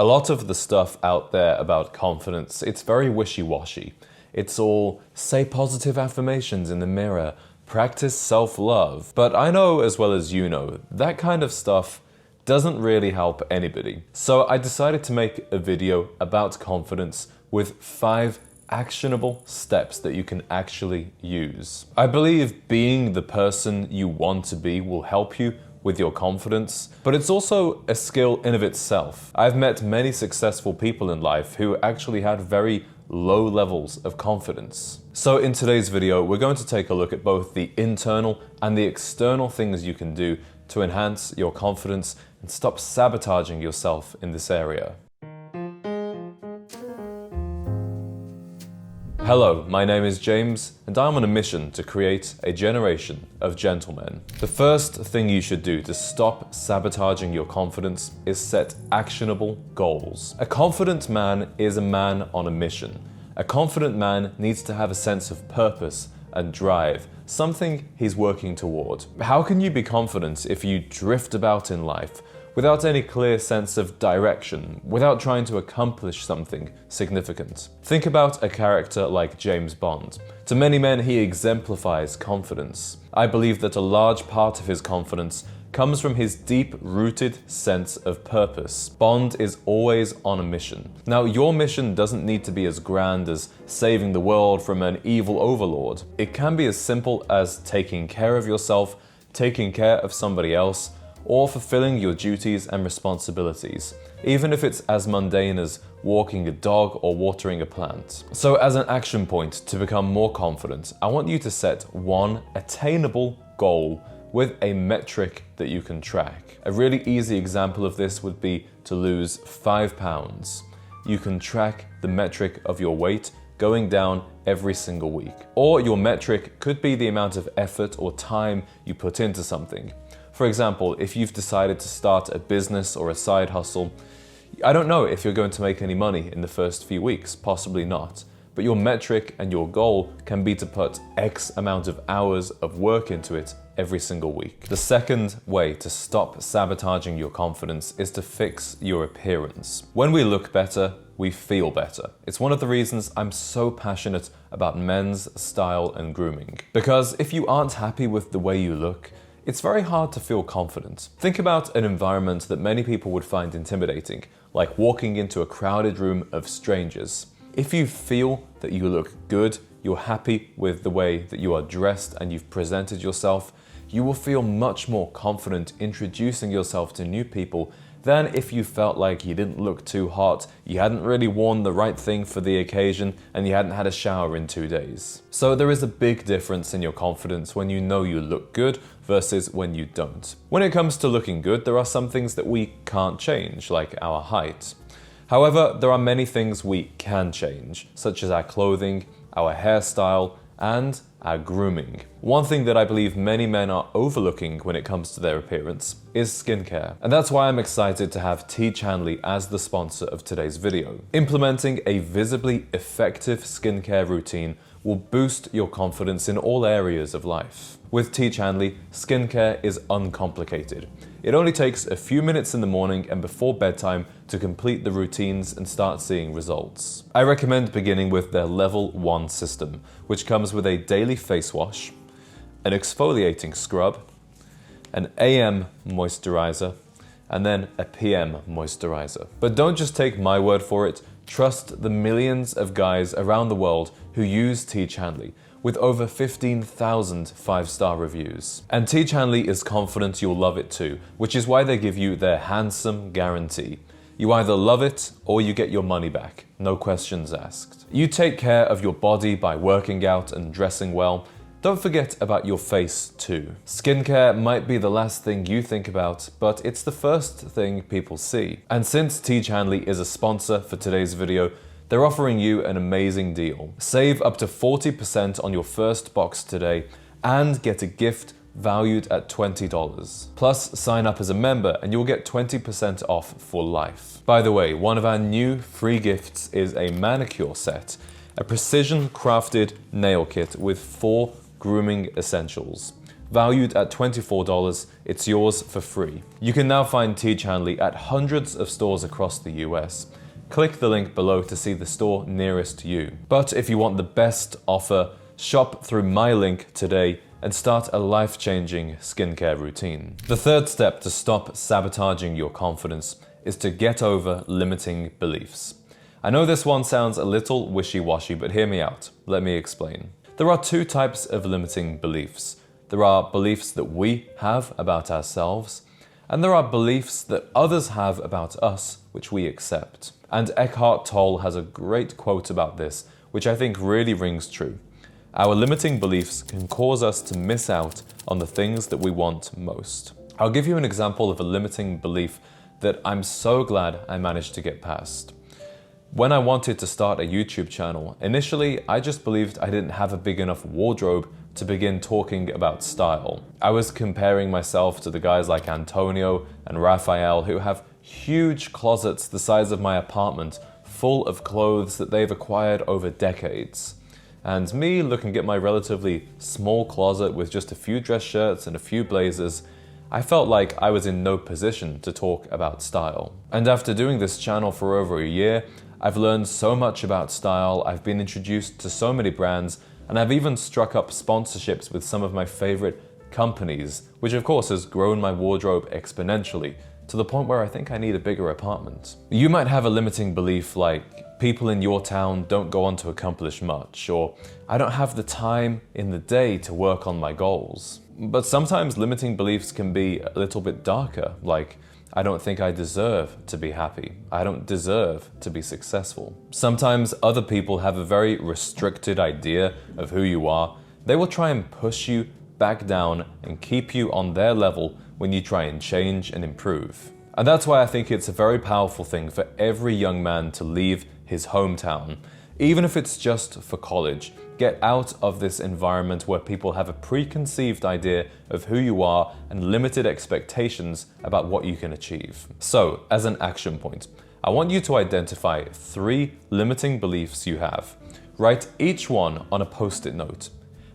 A lot of the stuff out there about confidence, it's very wishy-washy. It's all, say positive affirmations in the mirror, practice self-love. But I know as well as you know, that kind of stuff doesn't really help anybody. So I decided to make a video about confidence with 5 actionable steps that you can actually use. I believe being the person you want to be will help you with your confidence, but it's also a skill in of itself. I've met many successful people in life who actually had very low levels of confidence. So in today's video, we're going to take a look at both the internal and the external things you can do to enhance your confidence and stop sabotaging yourself in this area. Hello, my name is James, and I'm on a mission to create a generation of gentlemen. The first thing you should do to stop sabotaging your confidence is set actionable goals. A confident man is a man on a mission. A confident man needs to have a sense of purpose and drive, something he's working toward. How can you be confident if you drift about in life without any clear sense of direction, without trying to accomplish something significant? Think about a character like James Bond. To many men, he exemplifies confidence. I believe that a large part of his confidence comes from his deep-rooted sense of purpose. Bond is always on a mission. Now, your mission doesn't need to be as grand as saving the world from an evil overlord. It can be as simple as taking care of yourself, taking care of somebody else, or fulfilling your duties and responsibilities, even if it's as mundane as walking a dog or watering a plant. So as an action point to become more confident, I want you to set one attainable goal with a metric that you can track. A really easy example of this would be to lose 5 pounds. You can track the metric of your weight going down every single week. Or your metric could be the amount of effort or time you put into something. For example, if you've decided to start a business or a side hustle, I don't know if you're going to make any money in the first few weeks, possibly not. But your metric and your goal can be to put X amount of hours of work into it every single week. The second way to stop sabotaging your confidence is to fix your appearance. When we look better, we feel better. It's one of the reasons I'm so passionate about men's style and grooming. Because if you aren't happy with the way you look, it's very hard to feel confident. Think about an environment that many people would find intimidating, like walking into a crowded room of strangers. If you feel that you look good, you're happy with the way that you are dressed and you've presented yourself, you will feel much more confident introducing yourself to new people than if you felt like you didn't look too hot, you hadn't really worn the right thing for the occasion, and you hadn't had a shower in 2 days. So there is a big difference in your confidence when you know you look good versus when you don't. When it comes to looking good, there are some things that we can't change, like our height. However, there are many things we can change, such as our clothing, our hairstyle, and our grooming. One thing that I believe many men are overlooking when it comes to their appearance is skincare. And that's why I'm excited to have T. Chanley as the sponsor of today's video. Implementing a visibly effective skincare routine will boost your confidence in all areas of life. With T. Chanley, skincare is uncomplicated. It only takes a few minutes in the morning and before bedtime to complete the routines and start seeing results. I recommend beginning with their Level 1 system, which comes with a daily face wash, an exfoliating scrub, an AM moisturizer, and then a PM moisturizer. But don't just take my word for it, trust the millions of guys around the world who use T. Chanley, with over 15,000 5-star reviews. And T. Chanley is confident you'll love it too, which is why they give you their handsome guarantee. You either love it or you get your money back, no questions asked. You take care of your body by working out and dressing well. Don't forget about your face too. Skincare might be the last thing you think about, but it's the first thing people see. And since T. Chanley is a sponsor for today's video, they're offering you an amazing deal. Save up to 40% on your first box today and get a gift valued at $20. Plus, sign up as a member and you'll get 20% off for life. By the way, one of our new free gifts is a manicure set, a precision crafted nail kit with 4 grooming essentials. Valued at $24, it's yours for free. You can now find Tea Chanley at hundreds of stores across the US. Click the link below to see the store nearest to you. But if you want the best offer, shop through my link today and start a life-changing skincare routine. The third step to stop sabotaging your confidence is to get over limiting beliefs. I know this one sounds a little wishy-washy, but hear me out. Let me explain. There are two types of limiting beliefs. There are beliefs that we have about ourselves, and there are beliefs that others have about us, which we accept. And Eckhart Tolle has a great quote about this, which I think really rings true. Our limiting beliefs can cause us to miss out on the things that we want most. I'll give you an example of a limiting belief that I'm so glad I managed to get past. When I wanted to start a YouTube channel, initially I just believed I didn't have a big enough wardrobe to begin talking about style. I was comparing myself to the guys like Antonio and Raphael who have huge closets the size of my apartment full of clothes that they've acquired over decades. And me looking at my relatively small closet with just a few dress shirts and a few blazers, I felt like I was in no position to talk about style. And after doing this channel for over a year, I've learned so much about style, I've been introduced to so many brands, and I've even struck up sponsorships with some of my favorite companies, which of course has grown my wardrobe exponentially, to the point where I think I need a bigger apartment. You might have a limiting belief like, people in your town don't go on to accomplish much, or I don't have the time in the day to work on my goals. But sometimes limiting beliefs can be a little bit darker, like, I don't think I deserve to be happy. I don't deserve to be successful. Sometimes other people have a very restricted idea of who you are. They will try and push you back down and keep you on their level when you try and change and improve. And that's why I think it's a very powerful thing for every young man to leave his hometown, even if it's just for college. Get out of this environment where people have a preconceived idea of who you are and limited expectations about what you can achieve. So, as an action point, I want you to identify 3 limiting beliefs you have. Write each one on a post-it note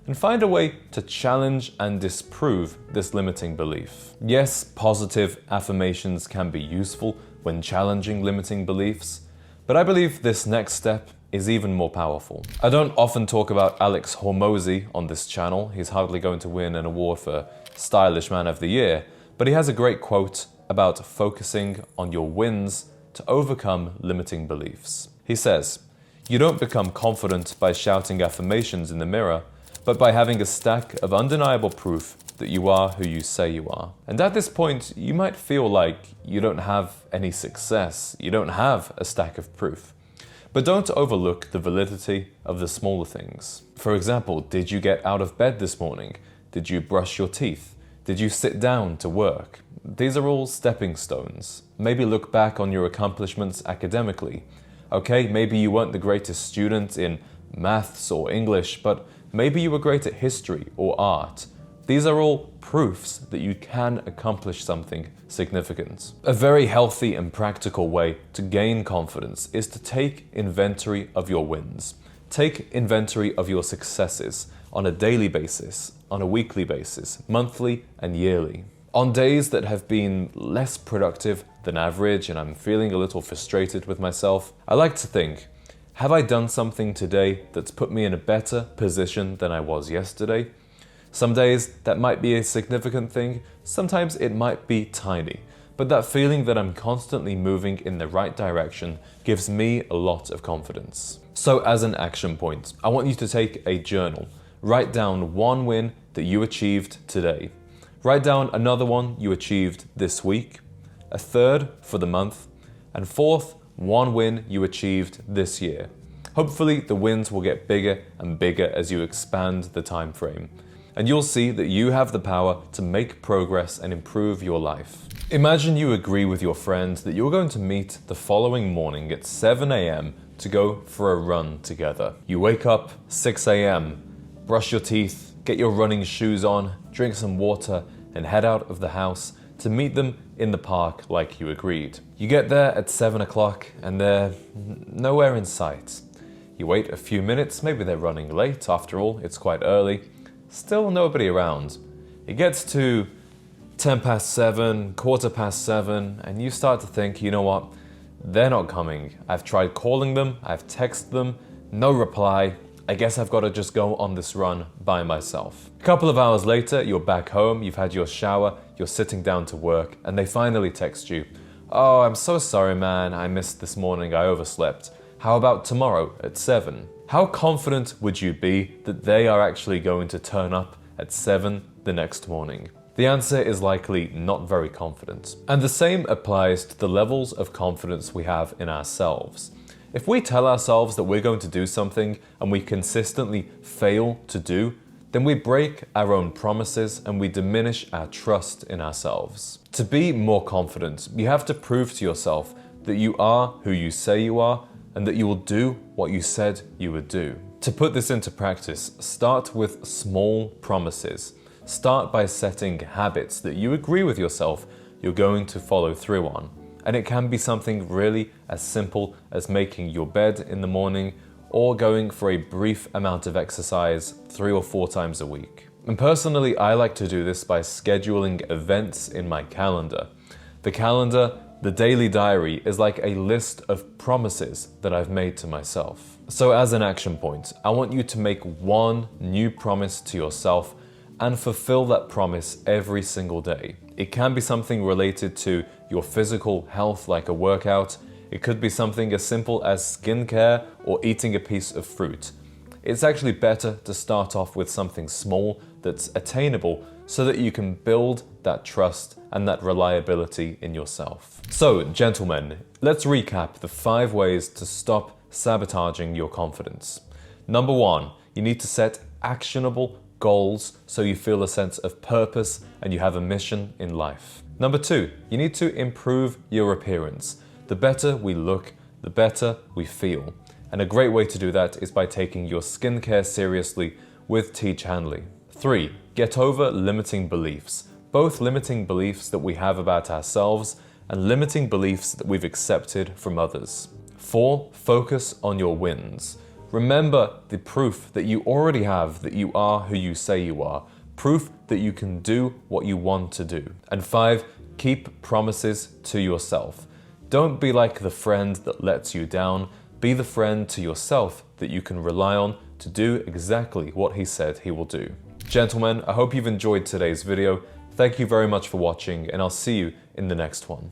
and find a way to challenge and disprove this limiting belief. Yes, positive affirmations can be useful when challenging limiting beliefs, but I believe this next step is even more powerful. I don't often talk about Alex Hormozi on this channel. He's hardly going to win an award for Stylish Man of the Year, but he has a great quote about focusing on your wins to overcome limiting beliefs. He says, "You don't become confident by shouting affirmations in the mirror, but by having a stack of undeniable proof that you are who you say you are." And at this point, you might feel like you don't have any success, you don't have a stack of proof. But don't overlook the validity of the smaller things. For example, did you get out of bed this morning? Did you brush your teeth? Did you sit down to work? These are all stepping stones. Maybe look back on your accomplishments academically. Okay, maybe you weren't the greatest student in maths or English, but maybe you were great at history or art. These are all proofs that you can accomplish something significant. A very healthy and practical way to gain confidence is to take inventory of your wins. Take inventory of your successes on a daily basis, on a weekly basis, monthly and yearly. On days that have been less productive than average and I'm feeling a little frustrated with myself, I like to think, have I done something today that's put me in a better position than I was yesterday? Some days that might be a significant thing, sometimes it might be tiny, but that feeling that I'm constantly moving in the right direction gives me a lot of confidence. So as an action point, I want you to take a journal. Write down one win that you achieved today. Write down another one you achieved this week, a third for the month, and fourth, one win you achieved this year. Hopefully the wins will get bigger and bigger as you expand the time frame. And you'll see that you have the power to make progress and improve your life. Imagine you agree with your friend that you're going to meet the following morning at 7 a.m. to go for a run together. You wake up 6 a.m., brush your teeth, get your running shoes on, drink some water, and head out of the house to meet them in the park like you agreed. You get there at 7 o'clock and they're nowhere in sight. You wait a few minutes, maybe they're running late, after all, it's quite early. Still nobody around. It gets to 10 past 7, quarter past 7, and you start to think, you know what, they're not coming. I've tried calling them, I've texted them, no reply. I guess I've got to just go on this run by myself. A couple of hours later, you're back home, you've had your shower, you're sitting down to work, and they finally text you, "Oh, I'm so sorry, man, I missed this morning, I overslept. How about tomorrow at 7? How confident would you be that they are actually going to turn up at 7 the next morning? The answer is likely not very confident. And the same applies to the levels of confidence we have in ourselves. If we tell ourselves that we're going to do something and we consistently fail to do, then we break our own promises and we diminish our trust in ourselves. To be more confident, you have to prove to yourself that you are who you say you are and that you will do what you said you would do. To put this into practice, start with small promises. Start by setting habits that you agree with yourself you're going to follow through on. And it can be something really as simple as making your bed in the morning or going for a brief amount of exercise 3 or 4 times a week. And personally, I like to do this by scheduling events in my calendar. The calendar, the daily diary, is like a list of promises that I've made to myself. So as an action point, I want you to make one new promise to yourself and fulfill that promise every single day. It can be something related to your physical health, like a workout. It could be something as simple as skincare or eating a piece of fruit. It's actually better to start off with something small that's attainable so that you can build that trust and that reliability in yourself. So, gentlemen, let's recap the 5 ways to stop sabotaging your confidence. Number 1, you need to set actionable goals so you feel a sense of purpose and you have a mission in life. Number 2, you need to improve your appearance. The better we look, the better we feel. And a great way to do that is by taking your skincare seriously with Teach Hanley. 3, get over limiting beliefs. Both limiting beliefs that we have about ourselves and limiting beliefs that we've accepted from others. 4, focus on your wins. Remember the proof that you already have that you are who you say you are. Proof that you can do what you want to do. And 5, keep promises to yourself. Don't be like the friend that lets you down. Be the friend to yourself that you can rely on to do exactly what he said he will do. Gentlemen, I hope you've enjoyed today's video. Thank you very much for watching, and I'll see you in the next one.